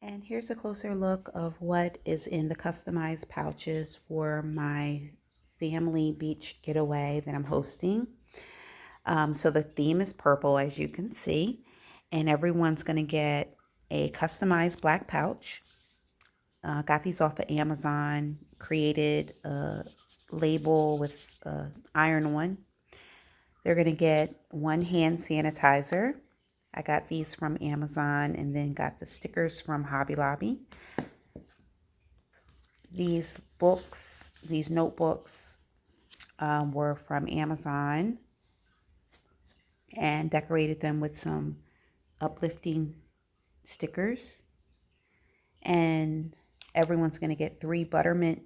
And here's a closer look of what is in the customized pouches for my family beach getaway that I'm hosting. So the theme is purple, as you can see, and everyone's going to get a customized black pouch. Got these off of Amazon, created a label with iron one. They're going to get one hand sanitizer. I got these from Amazon and then got the stickers from Hobby Lobby. These books, these notebooks, were from Amazon and decorated them with some uplifting stickers. And everyone's going to get 3 buttermint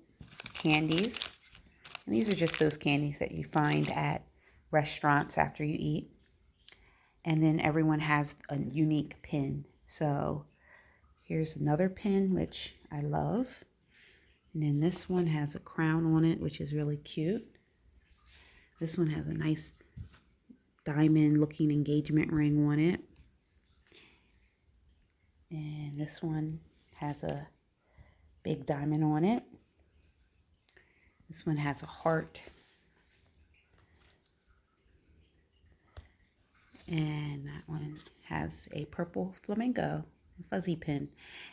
candies. And these are just those candies that you find at restaurants after you eat. And then everyone has a unique pin. So here's another pin, which I love. And then this one has a crown on it, which is really cute. This one has a nice diamond looking engagement ring on it. And this one has a big diamond on it. This one has a heart. And that one has a purple flamingo fuzzy pin.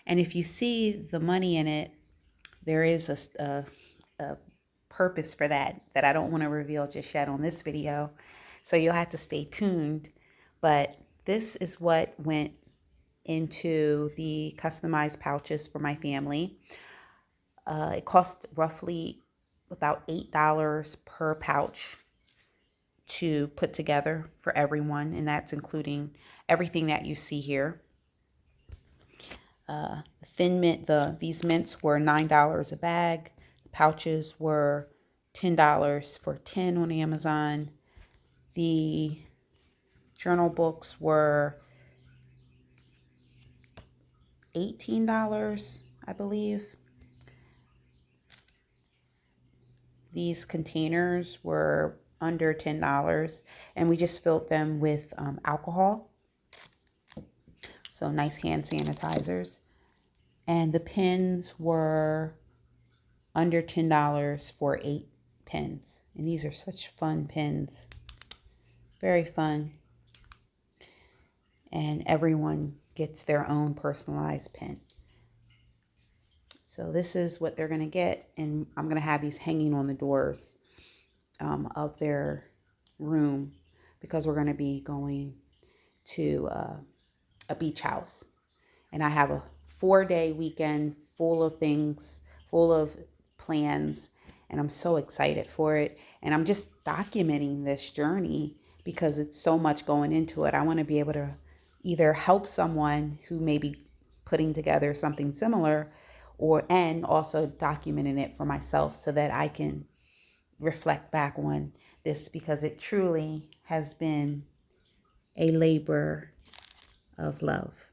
And if you see the money in it, there is a purpose for that I don't want to reveal just yet on this video. So you'll have to stay tuned. But this is what went into the customized pouches for my family. It cost roughly about $8 per pouch to put together for everyone, and that's including everything that you see here. Thin mint, these mints were $9 a bag. The pouches were $10 for 10 on Amazon. The journal books were $18, I believe. These containers were under $10, and we just filled them with alcohol. So nice hand sanitizers. And the pens were under $10 for 8 pens. And these are such fun pens. Very fun. And everyone gets their own personalized pen. So this is what they're going to get. And I'm going to have these hanging on the doors of their room because we're going to be going to a beach house. And I have a 4-day weekend full of things, full of plans, and I'm so excited for it. And I'm just documenting this journey because it's so much going into it. I want to be able to either help someone who may be putting together something similar, and also documenting it for myself so that I can reflect back on this, because it truly has been a labor of love.